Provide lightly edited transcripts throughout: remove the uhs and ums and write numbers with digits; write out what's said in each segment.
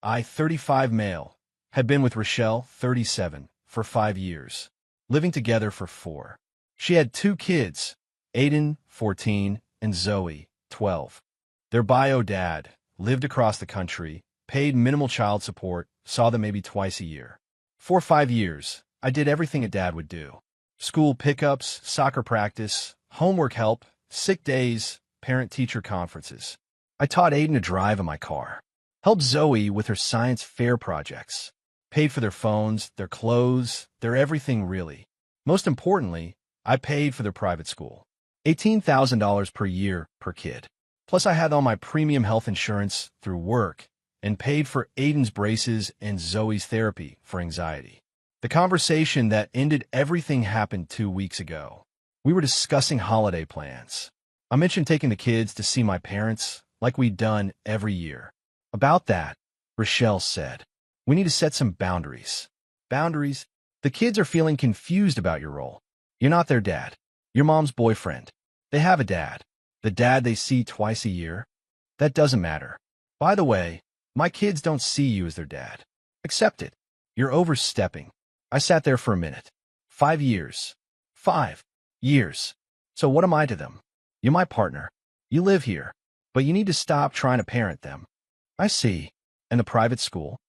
I, 35 male, had been with Rochelle, 37, for 5 years, living together for 4. She had 2 kids, Aiden, 14, and Zoe, 12. Their bio dad lived across the country, paid minimal child support, saw them maybe twice a year. For 5 years, I did everything a dad would do. School pickups, soccer practice, homework help, sick days, parent-teacher conferences. I taught Aiden to drive in my car, helped Zoe with her science fair projects, paid for their phones, their clothes, their everything really. Most importantly, I paid for their private school. $18,000 per year per kid. Plus I had all my premium health insurance through work and paid for Aiden's braces and Zoe's therapy for anxiety. The conversation that ended everything happened 2 weeks ago. We were discussing holiday plans. I mentioned taking the kids to see my parents, like we'd done every year. About that, Rochelle said, "We need to set some boundaries." Boundaries? The kids are feeling confused about your role. You're not their dad. Your mom's boyfriend. They have a dad. The dad they see twice a year? That doesn't matter. By the way, my kids don't see you as their dad. Accept it. You're overstepping. I sat there for a minute. 5 years. 5 years. So what am I to them? You're my partner. You live here. But you need to stop trying to parent them. I see. And the private school?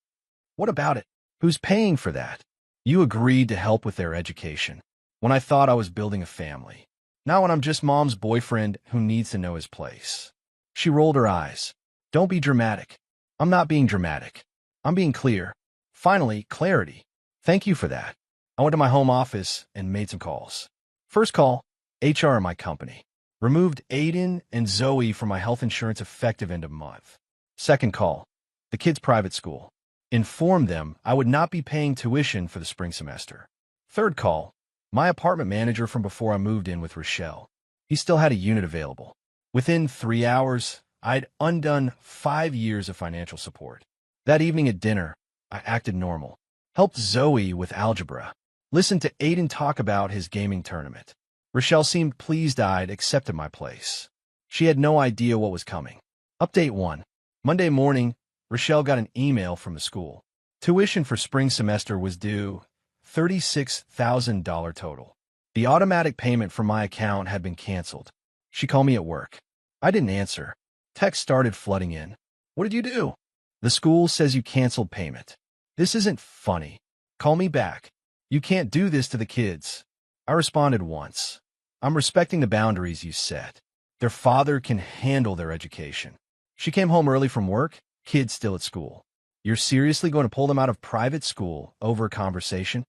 What about it? Who's paying for that? You agreed to help with their education when I thought I was building a family. Now when I'm just mom's boyfriend who needs to know his place. She rolled her eyes. Don't be dramatic. I'm not being dramatic. I'm being clear. Finally, clarity. Thank you for that. I went to my home office and made some calls. First call, HR in my company. Removed Aiden and Zoe from my health insurance effective end of month. Second call, the kids' private school. Informed them I would not be paying tuition for the spring semester. Third call, my apartment manager from before I moved in with Rochelle. He still had a unit available. Within 3 hours, I'd undone 5 years of financial support. That evening at dinner, I acted normal. Helped Zoe with algebra. Listened to Aiden talk about his gaming tournament. Rochelle seemed pleased I'd accepted my place. She had no idea what was coming. Update 1. Monday morning, Rochelle got an email from the school. Tuition for spring semester was due, $36,000 total. The automatic payment from my account had been canceled. She called me at work. I didn't answer. Text started flooding in. What did you do? The school says you canceled payment. This isn't funny. Call me back. You can't do this to the kids. I responded once. I'm respecting the boundaries you set. Their father can handle their education. She came home early from work, kids still at school. You're seriously going to pull them out of private school over a conversation?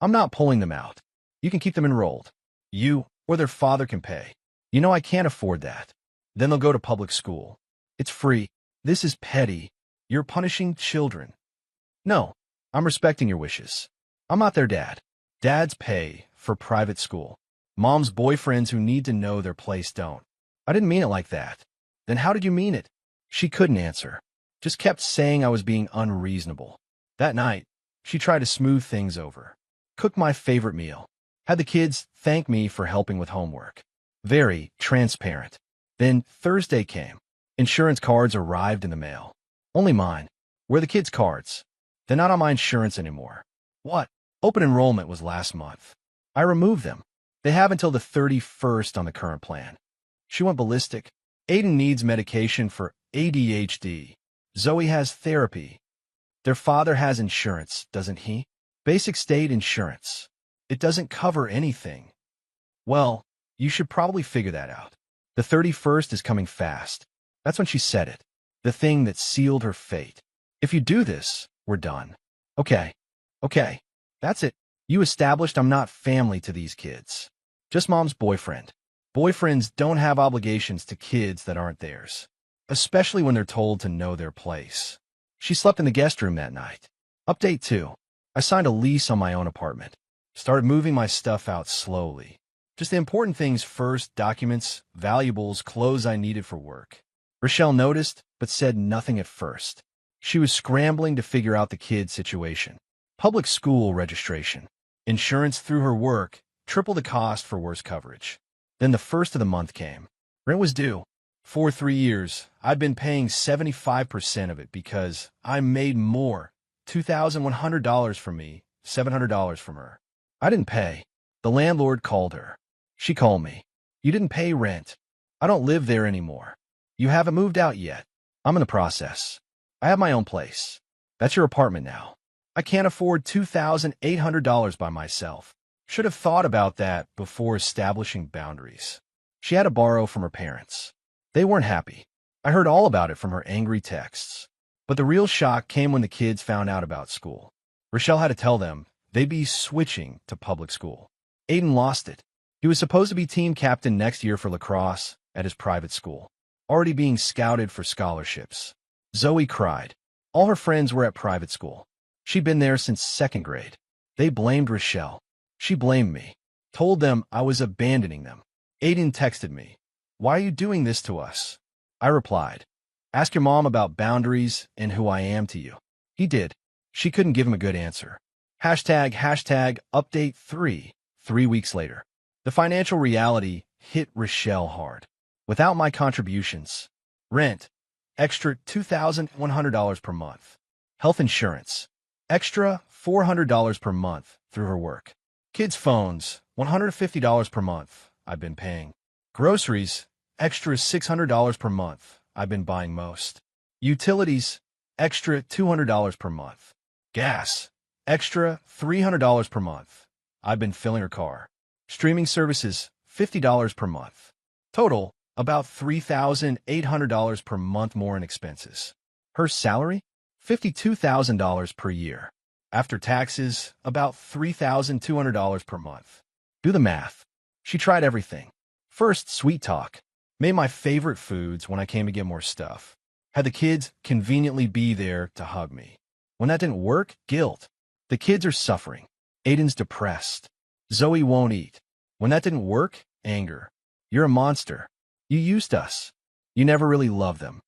I'm not pulling them out. You can keep them enrolled. You or their father can pay. You know I can't afford that. Then they'll go to public school. It's free. This is petty. You're punishing children. No, I'm respecting your wishes. I'm not their dad. Dads pay for private school. Mom's boyfriends who need to know their place don't. I didn't mean it like that. Then how did you mean it? She couldn't answer. Just kept saying I was being unreasonable. That night, she tried to smooth things over. Cooked my favorite meal. Had the kids thank me for helping with homework. Very transparent. Then Thursday came. Insurance cards arrived in the mail. Only mine. Where are the kids' cards? They're not on my insurance anymore. What? Open enrollment was last month. I removed them. They have until the 31st on the current plan. She went ballistic. Aiden needs medication for ADHD. Zoe has therapy. Their father has insurance, doesn't he? Basic state insurance. It doesn't cover anything. Well, you should probably figure that out. The 31st is coming fast. That's when she said it. The thing that sealed her fate. If you do this, we're done. Okay. That's it. You established I'm not family to these kids. Just mom's boyfriend. Boyfriends don't have obligations to kids that aren't theirs, especially when they're told to know their place. She slept in the guest room that night. Update 2. I signed a lease on my own apartment. Started moving my stuff out slowly. Just the important things first: documents, valuables, clothes I needed for work. Rochelle noticed, but said nothing at first. She was scrambling to figure out the kid situation. Public school registration. Insurance through her work, triple the cost for worse coverage. Then the first of the month came. Rent was due. For 3 years, I'd been paying 75% of it because I made more. $2,100 from me, $700 from her. I didn't pay. The landlord called her. She called me. You didn't pay rent. I don't live there anymore. You haven't moved out yet. I'm in the process. I have my own place. That's your apartment now. I can't afford $2,800 by myself. Should have thought about that before establishing boundaries. She had to borrow from her parents. They weren't happy. I heard all about it from her angry texts. But the real shock came when the kids found out about school. Rochelle had to tell them they'd be switching to public school. Aiden lost it. He was supposed to be team captain next year for lacrosse at his private school, already being scouted for scholarships. Zoe cried. All her friends were at private school. She'd been there since 2nd grade. They blamed Rochelle. She blamed me. Told them I was abandoning them. Aiden texted me. Why are you doing this to us? I replied. Ask your mom about boundaries and who I am to you. He did. She couldn't give him a good answer. #update 3. 3 weeks later. The financial reality hit Rochelle hard. Without my contributions. Rent. Extra $2,100 per month. Health insurance. Extra $400 per month through her work. Kids' phones. $150 per month. I've been paying. Groceries. Extra $600 per month. I've been buying most. Utilities. Extra $200 per month. Gas. Extra $300 per month. I've been filling her car. Streaming services. $50 per month. Total, about $3,800 per month more in expenses. Her salary? $52,000 per year. After taxes, about $3,200 per month. Do the math. She tried everything. First, sweet talk. Made my favorite foods when I came to get more stuff. Had the kids conveniently be there to hug me. When that didn't work, guilt. The kids are suffering. Aiden's depressed. Zoe won't eat. When that didn't work, anger. You're a monster. You used us. You never really loved them.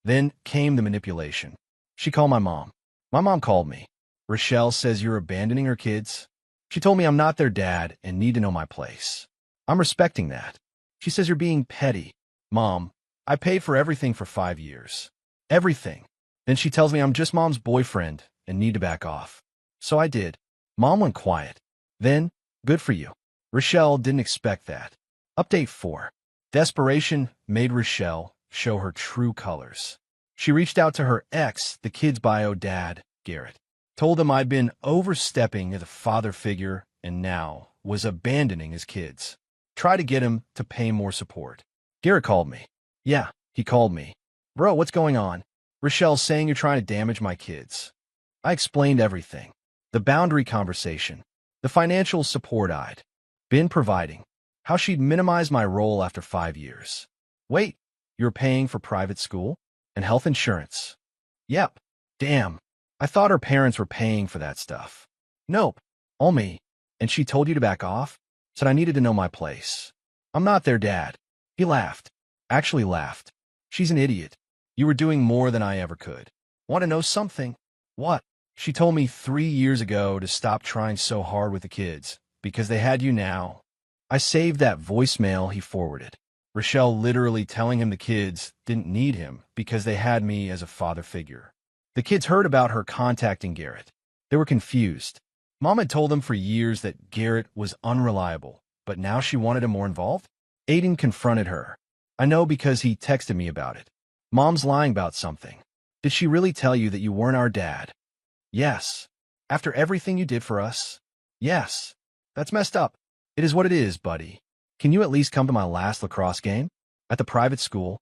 Then came the manipulation. She called my mom. My mom called me. Rochelle says you're abandoning her kids. She told me I'm not their dad and need to know my place. I'm respecting that. She says you're being petty. Mom, I paid for everything for 5 years. Everything. Then she tells me I'm just mom's boyfriend and need to back off. So I did. Mom went quiet. Then, good for you. Rochelle didn't expect that. Update 4. Desperation made Rochelle show her true colors. She reached out to her ex, the kid's bio dad, Garrett. Told him I'd been overstepping as a father figure and now was abandoning his kids. Tried to get him to pay more support. Garrett called me. Yeah, he called me. Bro, what's going on? Rochelle's saying you're trying to damage my kids. I explained everything. The boundary conversation. The financial support I'd been providing. How she'd minimize my role after 5 years. Wait, you're paying for private school? And health insurance? Yep. Damn. I thought her parents were paying for that stuff. Nope. All me. And she told you to back off? Said I needed to know my place. I'm not their dad. He laughed. Actually laughed. She's an idiot. You were doing more than I ever could. Want to know something? What? She told me 3 years ago to stop trying so hard with the kids, because they had you now. I saved that voicemail he forwarded. Rochelle literally telling him the kids didn't need him because they had me as a father figure. The kids heard about her contacting Garrett. They were confused. Mom had told them for years that Garrett was unreliable, but now she wanted him more involved? Aiden confronted her. I know because he texted me about it. Mom's lying about something. Did she really tell you that you weren't our dad? Yes. After everything you did for us? Yes. That's messed up. It is what it is, buddy. Can you at least come to my last lacrosse game? At the private school?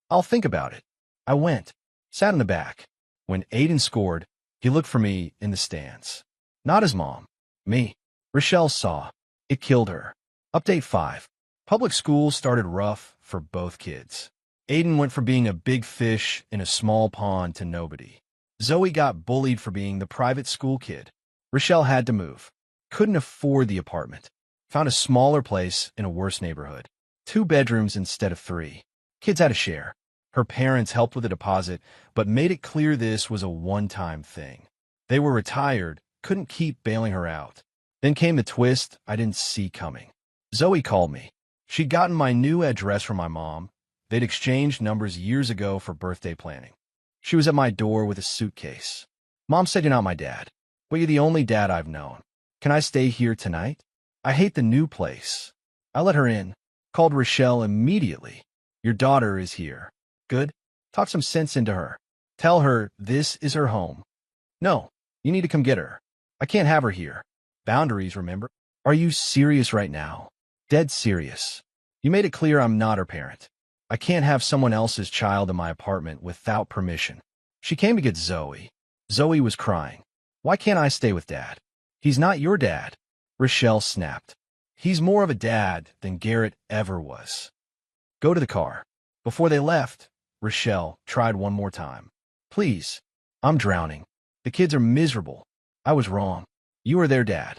I'll think about it. I went. Sat in the back. When Aiden scored, he looked for me in the stands. Not his mom. Me. Rochelle saw. It killed her. Update 5. Public school started rough for both kids. Aiden went from being a big fish in a small pond to nobody. Zoe got bullied for being the private school kid. Rochelle had to move. Couldn't afford the apartment. Found a smaller place in a worse neighborhood. 2 bedrooms instead of 3. Kids had to share. Her parents helped with a deposit, but made it clear this was a one-time thing. They were retired, couldn't keep bailing her out. Then came the twist I didn't see coming. Zoe called me. She'd gotten my new address from my mom, They'd exchanged numbers years ago for birthday planning. She was at my door with a suitcase. Mom said you're not my dad, but you're the only dad I've known. Can I stay here tonight? I hate the new place. I let her in, called Rochelle immediately. Your daughter is here. Good. Talk some sense into her. Tell her this is her home. No, you need to come get her. I can't have her here. Boundaries, remember? Are you serious right now? Dead serious. You made it clear I'm not her parent. I can't have someone else's child in my apartment without permission. She came to get Zoe. Zoe was crying. Why can't I stay with Dad? He's not your dad. Rochelle snapped. He's more of a dad than Garrett ever was. Go to the car. Before they left, Rochelle tried one more time. Please. I'm drowning. The kids are miserable. I was wrong. You were their dad.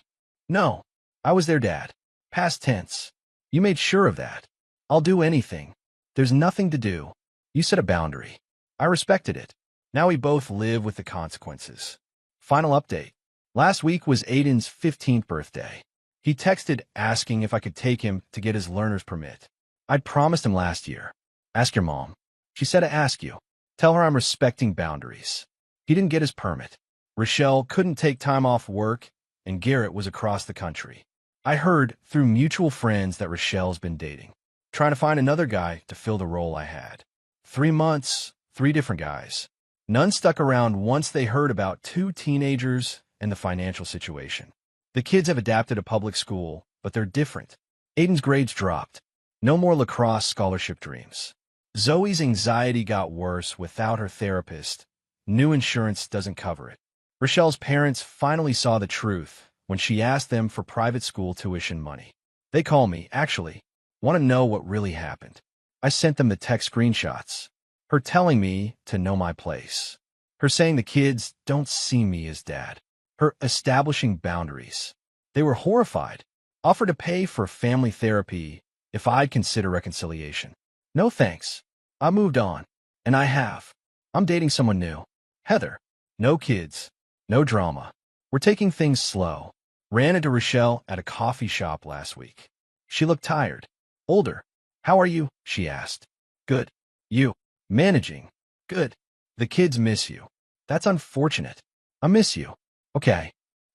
No, I was their dad. Past tense. You made sure of that. I'll do anything. There's nothing to do. You set a boundary. I respected it. Now we both live with the consequences. Final update. Last week was Aiden's 15th birthday. He texted asking if I could take him to get his learner's permit. I'd promised him last year. Ask your mom. She said to ask you. Tell her I'm respecting boundaries. He didn't get his permit. Rochelle couldn't take time off work, and Garrett was across the country. I heard through mutual friends that Rochelle's been dating, trying to find another guy to fill the role I had. 3 months, 3 different guys. None stuck around once they heard about 2 teenagers and the financial situation. The kids have adapted to public school, but they're different. Aiden's grades dropped. No more lacrosse scholarship dreams. Zoe's anxiety got worse without her therapist. New insurance doesn't cover it. Rochelle's parents finally saw the truth when she asked them for private school tuition money. They call me, actually, want to know what really happened. I sent them the text screenshots. Her telling me to know my place. Her saying the kids don't see me as dad. Her establishing boundaries. They were horrified. Offered to pay for family therapy if I'd consider reconciliation. No thanks. I moved on. And I have. I'm dating someone new. Heather. No kids. No drama. We're taking things slow. Ran into Rochelle at a coffee shop last week. She looked tired. Older. How are you? She asked. Good. You. Managing. Good. The kids miss you. That's unfortunate. I miss you. Okay.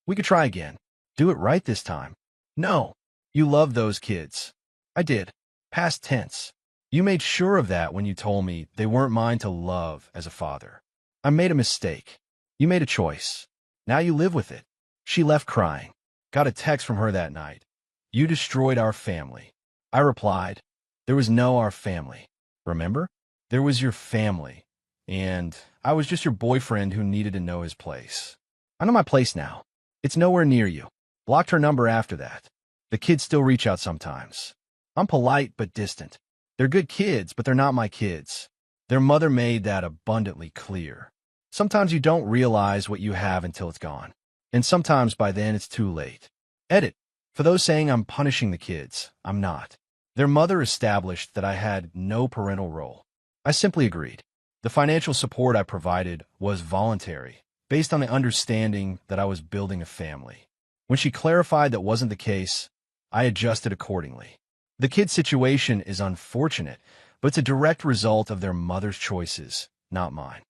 We could try again. Do it right this time. No. You love those kids. I did. Past tense. You made sure of that when you told me they weren't mine to love as a father. I made a mistake. You made a choice. Now you live with it. She left crying. Got a text from her that night. You destroyed our family. I replied, there was no our family. Remember? There was your family. And I was just your boyfriend who needed to know his place. I know my place now. It's nowhere near you. Blocked her number after that. The kids still reach out sometimes. I'm polite but distant. They're good kids, but they're not my kids. Their mother made that abundantly clear. Sometimes you don't realize what you have until it's gone. And sometimes by then it's too late. Edit. For those saying I'm punishing the kids, I'm not. Their mother established that I had no parental role. I simply agreed. The financial support I provided was voluntary, based on the understanding that I was building a family. When she clarified that wasn't the case, I adjusted accordingly. The kid's situation is unfortunate, but it's a direct result of their mother's choices, not mine.